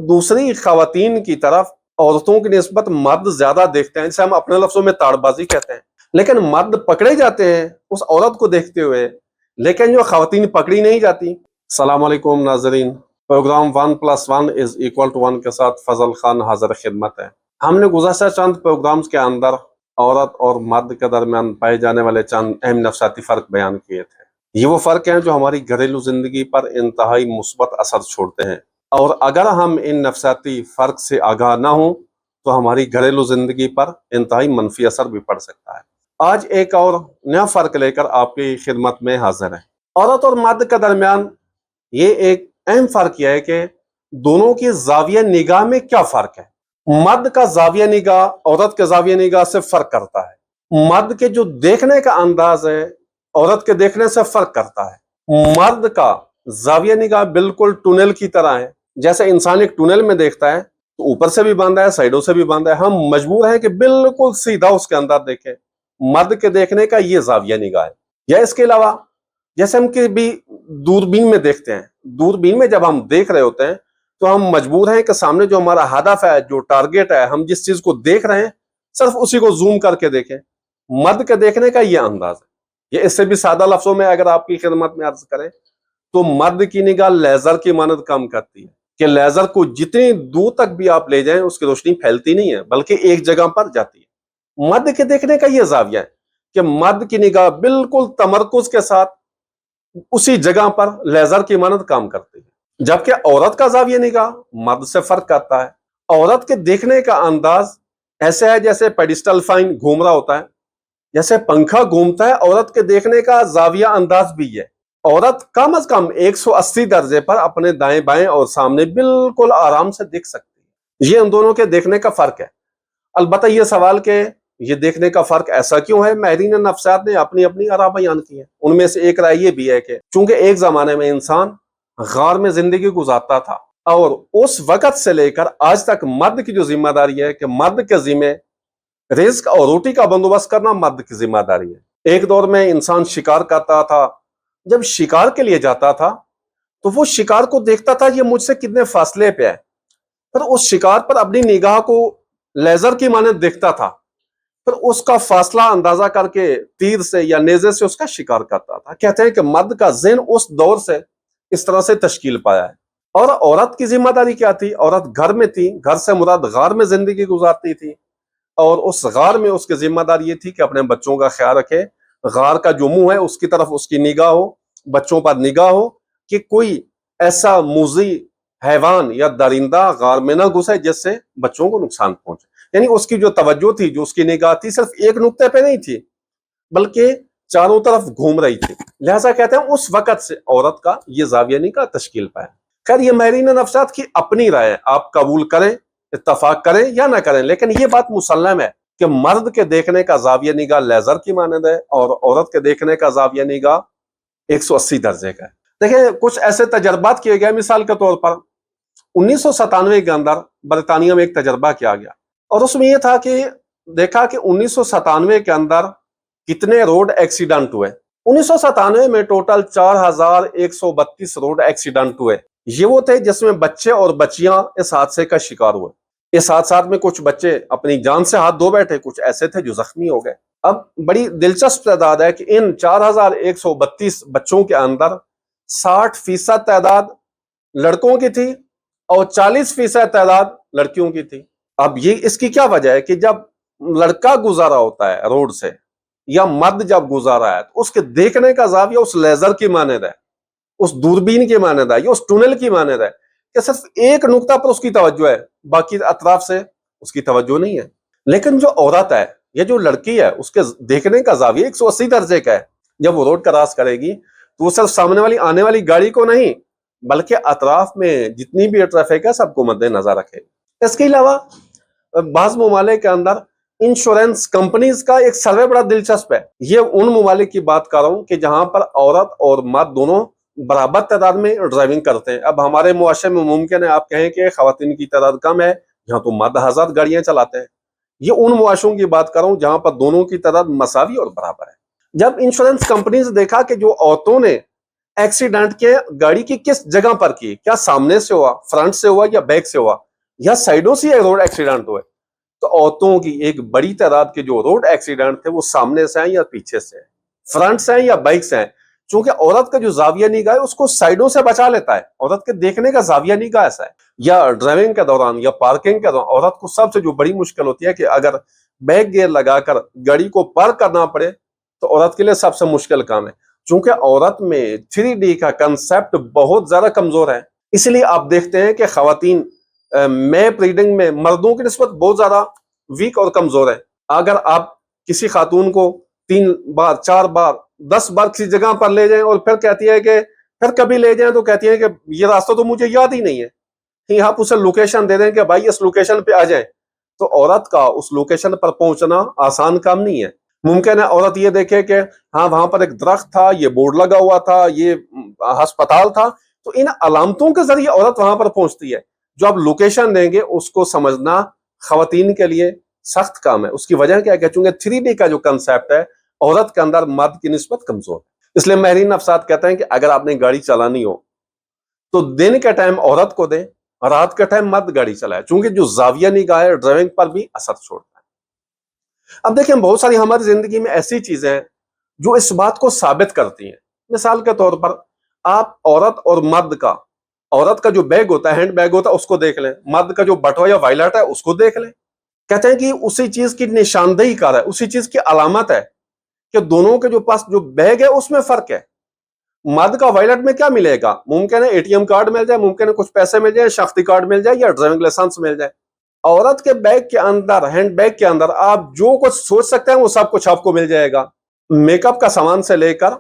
دوسری خواتین کی طرف عورتوں کی نسبت مرد زیادہ دیکھتے ہیں، جسے ہم اپنے لفظوں میں تاڑ بازی کہتے ہیں، لیکن مرد پکڑے جاتے ہیں اس عورت کو دیکھتے ہوئے، لیکن جو خواتین پکڑی نہیں جاتی۔ السلام علیکم ناظرین، پروگرام 1+1=1 کے ساتھ فضل خان حاضر خدمت ہے۔ ہم نے گزشتہ چند پروگرامز کے اندر عورت اور مرد کے درمیان پائے جانے والے چند اہم نفسیاتی فرق بیان کیے تھے۔ یہ وہ فرق ہیں جو ہماری گھریلو زندگی پر انتہائی مثبت اثر چھوڑتے ہیں، اور اگر ہم ان نفسیاتی فرق سے آگاہ نہ ہوں تو ہماری گھریلو زندگی پر انتہائی منفی اثر بھی پڑ سکتا ہے۔ آج ایک اور نیا فرق لے کر آپ کی خدمت میں حاضر ہے۔ عورت اور مرد کے درمیان یہ ایک اہم فرق یہ ہے کہ دونوں کی زاویہ نگاہ میں کیا فرق ہے۔ مرد کا زاویہ نگاہ عورت کے زاویہ نگاہ سے فرق کرتا ہے۔ مرد کے جو دیکھنے کا انداز ہے عورت کے دیکھنے سے فرق کرتا ہے۔ مرد کا زاویہ نگاہ بالکل ٹنل کی طرح ہے، جیسے انسان ایک ٹنل میں دیکھتا ہے تو اوپر سے بھی باندھا ہے، سائیڈوں سے بھی باندھا ہے، ہم مجبور ہیں کہ بالکل سیدھا اس کے اندر دیکھیں۔ مرد کے دیکھنے کا یہ زاویہ نگاہ ہے۔ یا اس کے علاوہ جیسے ہم کبھی دوربین میں دیکھتے ہیں، دوربین میں جب ہم دیکھ رہے ہوتے ہیں تو ہم مجبور ہیں کہ سامنے جو ہمارا ہدف ہے، جو ٹارگٹ ہے، ہم جس چیز کو دیکھ رہے ہیں صرف اسی کو زوم کر کے دیکھیں۔ مرد کے دیکھنے کا یہ انداز ہے۔ یہ اس سے بھی سادہ لفظوں میں اگر آپ کی خدمت میں عرض کریں تو مرد کی نگاہ لیزر کی مانند کام کرتی ہے کہ لیزر کو جتنی دور تک بھی آپ لے جائیں اس کی روشنی پھیلتی نہیں ہے بلکہ ایک جگہ پر جاتی ہے۔ مرد کے دیکھنے کا یہ زاویہ ہے کہ مرد کی نگاہ بالکل تمرکز کے ساتھ اسی جگہ پر لیزر کی مانند کام کرتی ہے، جبکہ عورت کا زاویہ نگاہ مرد سے فرق کرتا ہے۔ عورت کے دیکھنے کا انداز ایسے ہے جیسے پیڈسٹل فائن گھوم رہا ہوتا ہے، جیسے پنکھا گھومتا ہے، عورت کے دیکھنے کا زاویہ انداز بھی ہے۔ عورت کم از کم 180 درجے پر اپنے دائیں بائیں اور سامنے بالکل آرام سے دیکھ سکتی ہے۔ یہ ان دونوں کے دیکھنے کا فرق ہے۔ البتہ یہ سوال کہ یہ دیکھنے کا فرق ایسا کیوں ہے، ماہرین نفسیات نے اپنی اپنی آراء بیان کی ہے۔ ان میں سے ایک رائے یہ بھی ہے کہ چونکہ ایک زمانے میں انسان غار میں زندگی گزارتا تھا اور اس وقت سے لے کر آج تک مرد کی جو ذمہ داری ہے کہ مرد کے ذمہ رزق اور روٹی کا بندوبست کرنا مرد کی ذمہ داری ہے۔ ایک دور میں انسان شکار کرتا تھا، جب شکار کے لیے جاتا تھا تو وہ شکار کو دیکھتا تھا یہ مجھ سے کتنے فاصلے پہ ہے، پھر اس شکار پر اپنی نگاہ کو لیزر کی مانند دیکھتا تھا، پھر اس کا فاصلہ اندازہ کر کے تیر سے یا نیزے سے اس کا شکار کرتا تھا۔ کہتے ہیں کہ مرد کا ذہن اس دور سے اس طرح سے تشکیل پایا ہے۔ اور عورت کی ذمہ داری کیا تھی؟ عورت گھر میں تھی، گھر سے مراد غار میں زندگی گزارتی تھی، اور اس غار میں اس کی ذمہ داری یہ تھی کہ اپنے بچوں کا خیال رکھے، غار کا جو منہ ہے اس کی طرف اس کی نگاہ ہو، بچوں پر نگاہ ہو کہ کوئی ایسا موذی حیوان یا درندہ غار میں نہ گھسے جس سے بچوں کو نقصان پہنچے۔ یعنی اس کی جو توجہ تھی، جو اس کی نگاہ تھی، صرف ایک نقطے پہ نہیں تھی بلکہ چاروں طرف گھوم رہی تھی۔ لہٰذا کہتے ہیں اس وقت سے عورت کا یہ زاویہ نگاہ تشکیل پایا۔ خیر یہ ماہرین نفسیات کی اپنی رائے ہے، آپ قبول کریں، اتفاق کریں یا نہ کریں، لیکن یہ بات مسلم ہے کہ مرد کے دیکھنے کا زاویہ نگاہ لیزر کی مانند ہے اور عورت کے دیکھنے کا زاویہ نگاہ 180 درجے کا ہے۔ دیکھیں کچھ ایسے تجربات کیے گئے، مثال کے طور پر 1997 کے اندر برطانیہ میں ایک تجربہ کیا گیا، اور اس میں یہ تھا کہ دیکھا کہ 1997 کے اندر کتنے روڈ ایکسیڈنٹ ہوئے۔ 1997 میں ٹوٹل 4132 روڈ ایکسیڈنٹ ہوئے۔ یہ وہ تھے جس میں بچے اور بچیاں اس حادثے کا شکار ہوئے۔ اس حادثات میں کچھ بچے اپنی جان سے ہاتھ دھو بیٹھے، کچھ ایسے تھے جو زخمی ہو گئے۔ اب بڑی دلچسپ تعداد ہے کہ ان 4132 بچوں کے اندر 60% تعداد لڑکوں کی تھی اور 40% تعداد لڑکیوں کی تھی۔ اب یہ اس کی کیا وجہ ہے کہ جب لڑکا گزارا ہوتا ہے روڈ سے یا مرد جب گزارا ہے تو اس کے دیکھنے کا زاویہ اس لیزر کی مانند ہے، اس دوربین کی مانند ہے، یا اس ٹنل کی مانند ہے کہ صرف ایک نقطہ پر اس کی توجہ ہے، باقی اطراف سے اس کی توجہ نہیں ہے۔ لیکن جو عورت ہے یا جو لڑکی ہے اس کے دیکھنے کا زاویہ 180 درجے کا ہے۔ جب وہ روڈ کراس کرے گی تو وہ صرف سامنے والی آنے والی گاڑی کو نہیں بلکہ اطراف میں جتنی بھی ٹریفک ہے سب کو مد نظر رکھے گی۔ اس کے علاوہ بعض ممالک کے اندر انشورنس کمپنیز کا ایک سروے بڑا دلچسپ ہے۔ یہ ان ممالک کی بات کر رہا ہوں کہ جہاں پر عورت اور مرد دونوں برابر تعداد میں ڈرائیونگ کرتے ہیں۔ اب ہمارے معاشرے میں ممکن ہے آپ کہیں کہ خواتین کی تعداد کم ہے، یہاں تو مرد ہزار گاڑیاں چلاتے ہیں۔ یہ ان معاشروں کی بات کر رہا ہوں جہاں پر دونوں کی تعداد مساوی اور برابر ہے۔ جب انشورنس کمپنیز دیکھا کہ جو عورتوں نے एक्सीडेंट के गाड़ी की किस जगह पर की, क्या सामने से हुआ, फ्रंट से हुआ या बैक से हुआ, या साइडों से रोड एक्सीडेंट हुए। तो औरतों की एक बड़ी तादाद के जो रोड एक्सीडेंट थे वो सामने से हैं या पीछे से हैं, फ्रंट से हैं या बैक से हैं। क्योंकि औरत का जो जाविया निगाह है उसको साइडों से बचा लेता है, औरत के देखने का जाविया निगाह ऐसा है। या ड्राइविंग के दौरान या पार्किंग के दौरान औरत को सबसे जो बड़ी मुश्किल होती है कि अगर बैक गियर लगाकर गाड़ी को पार्क करना पड़े तो औरत के लिए सबसे मुश्किल काम है। चूंकि औरत में 3D का कंसेप्ट बहुत ज्यादा कमजोर है, इसलिए आप देखते हैं कि खवातीन मैप रीडिंग में मर्दों की निस्बत बहुत ज्यादा वीक और कमजोर है। अगर आप किसी खातून को 3 बार 4 बार 10 बार किसी जगह पर ले जाएं और फिर कहती है कि फिर कभी ले जाएं तो कहती है कि ये रास्ता तो मुझे याद ही नहीं है, कि आप उसे लोकेशन दे दें कि भाई इस लोकेशन पे आ जाए, तो औरत का उस लोकेशन पर पहुंचना आसान काम नहीं है। मुमकिन है औरत ये देखे कि हाँ वहां पर एक दरख्त था, ये बोर्ड लगा हुआ था, ये अस्पताल था, तो इन अलामतों के जरिए औरत वहां पर पहुंचती है। जो आप लोकेशन देंगे उसको समझना खवातीन के लिए सख्त काम है। उसकी वजह क्या है, चूंकि 3D का जो कंसेप्ट है औरत के अंदर मर्द की निस्बत कमजोर है। इसलिए माहिरीन नफ्सात कहते हैं कि अगर आपने गाड़ी चलानी हो तो दिन के टाइम औरत को दें, रात के टाइम मर्द गाड़ी चलाए, क्योंकि जो जाविया निगाह है ड्राइविंग पर भी असर छोड़ता है। अब देखें बहुत सारी हमारी जिंदगी में ऐसी चीजें हैं जो इस बात को साबित करती हैं। मिसाल के तौर पर आप औरत और मर्द का, औरत का जो बैग होता है, हैंड बैग होता है, उसको देख लें, मर्द का जो बटुआ या वायलेट है उसको देख लें। कहते हैं कि उसी चीज की निशानदेही कार है, उसी चीज की अलामत है कि दोनों के जो पास जो बैग है उसमें फर्क है। मर्द का वॉलेट में क्या मिलेगा, मुमकिन है एटीएम कार्ड मिल जाए, मुमकिन है कुछ पैसे मिल जाए, शख्सी कार्ड मिल जाए या ड्राइविंग लाइसेंस मिल जाए। औरत के बैग के अंदर, हैंड बैग के अंदर आप जो कुछ सोच सकते हैं वो सब कुछ आपको मिल जाएगा। मेकअप का सामान से लेकर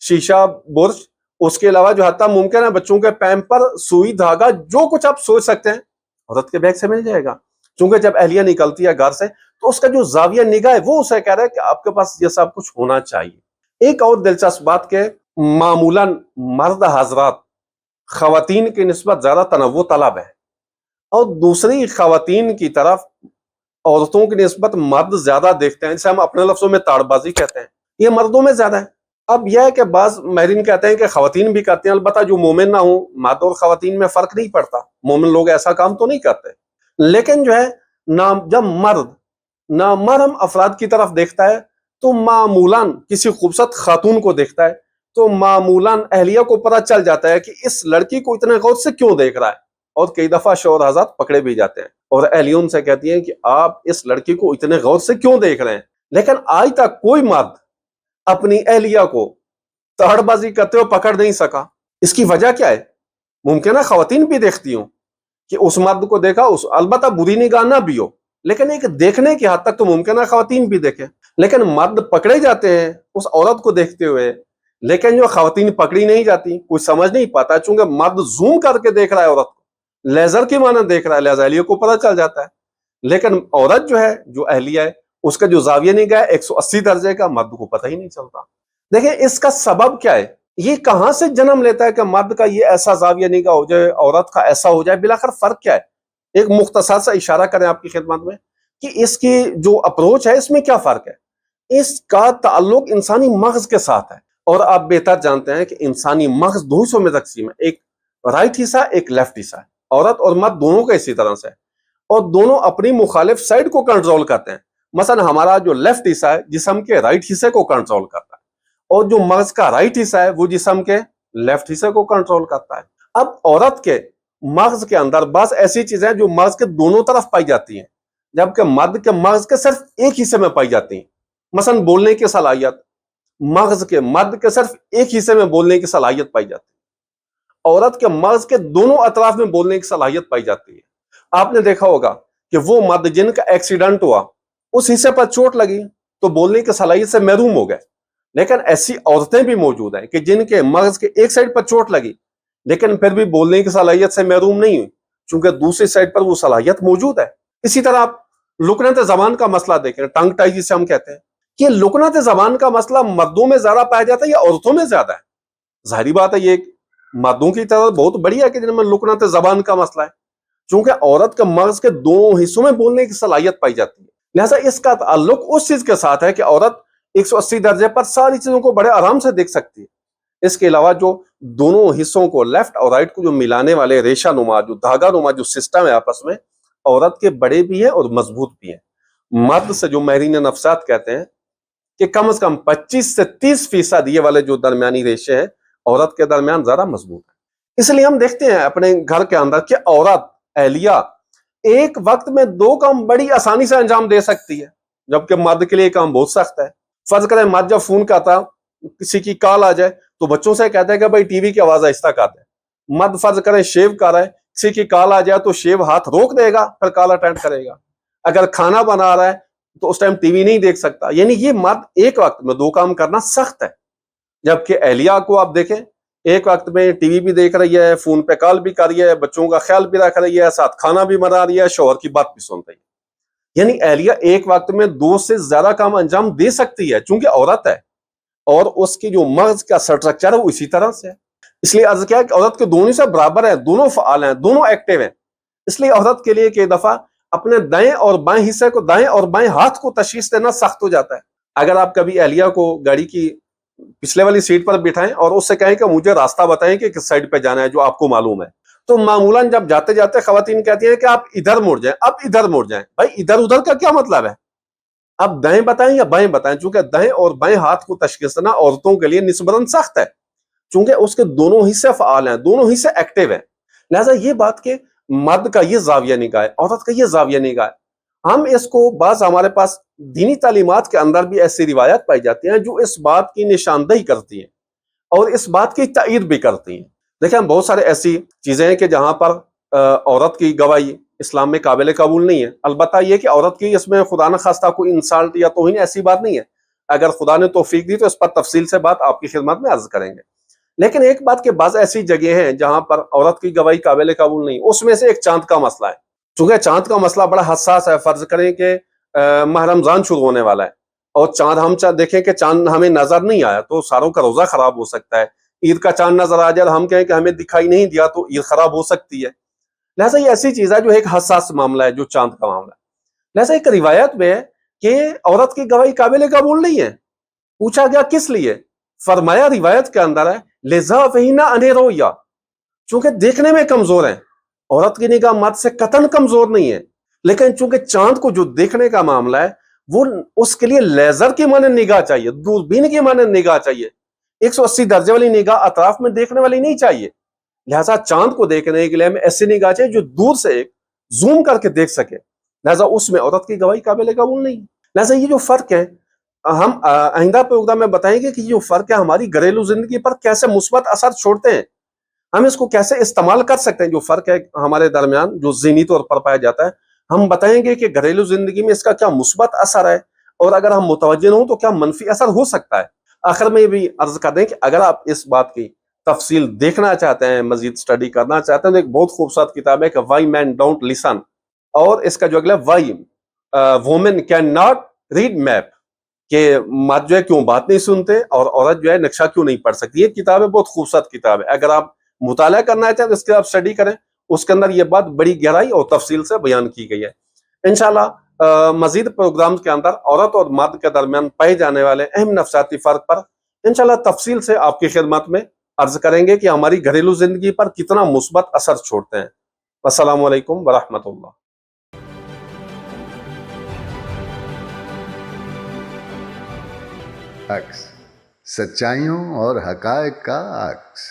शीशा, बुर्श, उसके अलावा जो हत्ता मुमकिन है बच्चों के पैम्पर, सुई धागा, जो कुछ आप सोच सकते हैं औरत के बैग से मिल जाएगा। क्योंकि जब अहलिया निकलती है घर से तो उसका जो जाविया निगाह है वो उसे कह रहा है कि आपके पास ये सब कुछ होना चाहिए। एक और दिलचस्प बात के मामूलन मर्द हजरात खवातीन की निस्बत ज्यादा तनव्वु तलब है, और दूसरी खवातीन की तरफ औरतों की निस्बत मर्द ज्यादा देखते हैं, जिसे हम अपने लफ्जों में ताड़बाजी कहते हैं, ये मर्दों में ज्यादा है। अब यह है कि बाज माहिरीन कहते हैं कि खवातीन भी करते हैं, अलबत्ता जो मोमिन ना हो, मर्द और खवातीन में फर्क नहीं पड़ता, मोमिन लोग ऐसा काम तो नहीं करते। लेकिन जो है ना, जब मर्द नामहरम अफराद की तरफ देखता है तो मामूलन किसी खूबसूरत खातून को देखता है तो मामूलन अहलिया को पता चल जाता है कि इस लड़की को इतने गौर से क्यों देख रहा है, और कई दफा शौहर हज़रात पकड़े भी जाते हैं और अहलिया उनसे कहती हैं कि आप इस लड़की को इतने गौर से क्यों देख रहे हैं। लेकिन आज तक कोई मर्द अपनी अहलिया को तहड़बाजी करते हुए पकड़ नहीं सका। इसकी वजह क्या है? मुमकिन है खवातीन भी देखती हूँ कि उस मर्द को देखा, उस अलबत्ता बुरी निगाह ना भी हो, लेकिन एक देखने की हद तक तो मुमकिन है खवातीन भी देखें। लेकिन मर्द पकड़े जाते हैं उस औरत को देखते हुए, लेकिन जो खवातीन पकड़ी नहीं जाती, कोई समझ नहीं पाता, चूंकि मर्द जूम करके देख रहा है औरत को, लेजर की मानद देख रहा है, लिहाजा अहलिया को पता चल जाता है। लेकिन औरत जो है, जो अहलिया है, उसका जो जाविया निगाह है 180 दर्जे का, मर्द को पता ही नहीं चलता। देखिए इसका सबब क्या है, ये कहां से जन्म लेता है कि मर्द का ये ऐसा जाविया निगाह हो जाए, औरत का ऐसा हो जाए, बिलाखिर फर्क क्या है? एक मुख्तसर सा इशारा करें आपकी खिदमत में कि इसकी जो अप्रोच है इसमें क्या फर्क है। इसका ताल्लुक इंसानी मगज के साथ है, और आप बेहतर जानते हैं कि इंसानी मगज दो हिस्सों में तकसीम है, एक राइट हिस्सा, एक लेफ्ट हिस्सा है। औरत और मर्द दोनों का इसी तरह से है, और दोनों अपनी मुखालिफ साइड को कंट्रोल करते हैं। मसलन हमारा जो लेफ्ट हिस्सा है जिस्म के राइट हिस्से को कंट्रोल करता है, और जो मगज का राइट हिस्सा है वो जिस्म के लेफ्ट हिस्से को कंट्रोल करता है। अब औरत के मगज के अंदर बस ऐसी चीजें हैं जो मगज के दोनों तरफ पाई जाती हैं, जबकि मर्द के मगज के सिर्फ एक हिस्से में पाई जाती हैं। मसलन बोलने की सलाहियत मगज के, मर्द के सिर्फ एक हिस्से में बोलने की सलाहियत पाई जाती है, औरत के मगज के दोनों अतराफ में बोलने की सलाहियत पाई जाती है। आपने देखा होगा कि वो मर्द जिनका एक्सीडेंट हुआ, उस हिस्से पर चोट लगी तो बोलने की सलाहियत से महरूम हो गए, लेकिन ऐसी औरतें भी मौजूद हैं कि जिनके मगज के एक साइड पर चोट लगी लेकिन फिर भी बोलने की सलाहियत से महरूम नहीं हुई, क्योंकि दूसरी साइड पर वो सलाहियत मौजूद है। इसी तरह आप लुकनत ज़बान का मसला देखें, टंग टाई जिसे हम कहते हैं, कि लुकनत ज़बान का मसला मर्दों में ज्यादा पाया जाता है या औरतों में ज्यादा है? जाहिर बात है ये मर्दों की तरह बहुत बढ़िया है कि जिनमें लुकनत ज़बान का मसला है, क्योंकि औरत के मगज के दोनों हिस्सों में बोलने की सलाहियत पाई जाती है। लिहाजा इसका ताल्लुक उस चीज के साथ है कि औरत 180 दर्जे पर सारी चीजों को बड़े आराम से देख सकती है। इसके अलावा जो दोनों हिस्सों को, लेफ्ट और राइट को जो मिलाने वाले रेशा नुमा, जो धागा नुमा जो सिस्टम है आपस में, औरत के बड़े भी हैं और मजबूत भी हैं। मर्द से जो माहिरीन नफ्सात कहते हैं कि कम से कम 25 से 30% ये वाले जो दरमियानी रेशे हैं औरत के दरमियान ज्यादा मजबूत है। इसलिए हम देखते हैं अपने घर के अंदर कि औरत एहलिया एक वक्त में 2 काम बड़ी आसानी से अंजाम दे सकती है, जबकि मर्द के लिए काम बहुत सख्त है। फर्ज करें मर्द जब फोन करता, किसी की कॉल आ जाए तो बच्चों से कहते हैं कि भाई टीवी की आवाज आहिस्ता कर दे। मर्द फर्ज करें शेव कर रहा है, किसी की कॉल आ जाए तो शेव हाथ रोक देगा, फिर कॉल अटेंड करेगा। अगर खाना बना रहा है तो उस टाइम टीवी नहीं देख सकता। यानी ये मर्द एक वक्त में 2 काम करना सख्त है, जबकि एहलिया को आप देखें एक वक्त में टीवी भी देख रही है, फोन पे कॉल भी कर रही है, बच्चों का ख्याल भी रख रही है, साथ खाना भी बना रही है, शौहर की बात भी सुन रही है। यानी एहलिया एक वक्त में 2 से ज्यादा काम अंजाम दे सकती है, चूंकि औरत है और उसकी जो मगज का स्ट्रक्चर है वो इसी तरह से है। इसलिए अर्ज किया कि औरत के दोनों से बराबर है, दोनों फाल हैं, दोनों एक्टिव हैं। इसलिए औरत के लिए कई दफा अपने दाएं और बाएं हिस्से को, दाएं और बाएं हाथ को तशखीस देना सख्त हो जाता है। अगर आप कभी एहलिया को गाड़ी की पिछले वाली सीट पर बिठाएं और उससे कहें कि मुझे रास्ता बताएं कि किस साइड पे जाना है जो आपको मालूम है, तो मामूलन जब जाते जाते खवातीन कहती हैं कि आप इधर मुड़ जाएं, आप इधर मुड़ जाएं। भाई इधर उधर का क्या मतलब है? आप दाएं बताएं या बाएं बताएं, चूंकि दाएं और बाएं हाथ को तशखीस देना औरतों के लिए निस्बतन सख्त है, चूंकि उसके दोनों हिस्से फाल हैं, दोनों हिस्से एक्टिव हैं। लिहाजा ये बात के मर्द का ये जाविया निगाह है, औरत का ये जाविया निगाह है। हम इसको बाज हमारे पास दीनी तालीमात के अंदर भी ऐसी रिवायत पाई जाती हैं जो इस बात की निशानदही करती हैं और इस बात की तायीद भी करती हैं। देखिए हम बहुत सारे ऐसी चीजें हैं कि जहां पर औरत की गवाही इस्लाम में काबिल कबूल नहीं है। अलबत्ता यह कि औरत की इसमें खुदा न खास्ता कोई इंसल्ट या तौहीन ऐसी बात नहीं है। अगर खुदा ने तौफीक दी तो इस पर तफसील से बात आपकी खिदमत में अर्ज करेंगे। लेकिन एक बात के बाज ऐसी जगह हैं जहां पर औरत की गवाही काबिल कबूल नहीं, उसमें से एक चांद का मसला है। चूंकि चांद का मसला बड़ा हसास है। फर्ज करें कि माह रमजान शुरू होने वाला है और चांद हम देखें कि चांद हमें नजर नहीं आया तो सारों का रोजा खराब हो सकता है। ईद का चांद नजर आ जाए, हम कहें कि हमें दिखाई नहीं दिया तो ईद खराब हो सकती है। लिहाजा ये ऐसी चीज है जो एक हसास मामला है, जो चांद का मामला है। लिहाजा एक रिवायत में है कि औरत की गवाही काबिल कबूल नहीं है। पूछा गया किस लिए? फरमाया रिवायत के अंदर है लिजा वहीना अनेरोया, चूंकि देखने में कमजोर है। औरत की निगाह मर्द से कतन कमजोर नहीं है, लेकिन चूंकि चांद को जो देखने का मामला है वो उसके लिए लेजर की माने निगाह चाहिए, दूरबीन की माने निगाह चाहिए, 180 दर्जे वाली निगाह अतराफ में देखने वाली नहीं चाहिए। लिहाजा चांद को देखने के लिए हमें ऐसी निगाह चाहिए जो दूर से जूम करके देख सके। लिहाजा उसमें औरत की गवाही काबिल कबूल नहीं। लिहाजा ये जो फर्क है हम आइंदा प्रोग्राम में बताएंगे कि ये फर्क है हमारी घरेलू जिंदगी पर कैसे मुस्बत असर छोड़ते हैं, हम इसको कैसे इस्तेमाल कर सकते हैं। जो फर्क है हमारे दरमियान जो ज़हनी तौर पर पाया जाता है, हम बताएंगे कि घरेलू जिंदगी में इसका क्या मुस्बत असर है और अगर हम मुतवज्जे हों तो क्या मनफी असर हो सकता है। आखिर में भी अर्ज कर दें कि अगर आप इस बात की तफसील देखना चाहते हैं, मजीद स्टडी करना चाहते हैं, तो एक बहुत खूबसूरत किताब है कि वाई मैन डोंट लिसन, और इसका जो अगला Y women can not read map, कि मर्द जो है क्यों बात नहीं सुनते और औरत जो है नक्शा क्यों नहीं पढ़ सकती। ये किताब है, बहुत खूबसूरत किताब है। अगर आप मुताला करना चाहें तो इसके आप स्टडी करें, उसके अंदर ये बात बड़ी गहराई और तफसील से बयान की गई है। इंशाल्लाह मजीद प्रोग्राम के अंदर औरत और मर्द के दरमियान पाए जाने वाले अहम नफसियाती फर्क पर इंशाल्लाह तफसील से आपकी खिदमत में अर्ज करेंगे कि हमारी घरेलू जिंदगी पर कितना मुस्बत असर छोड़ते हैं। अस्सलामु अलैकुम वरहमतुल्लाह। अक्स, सच्चाइयों और हकायक का अक्स।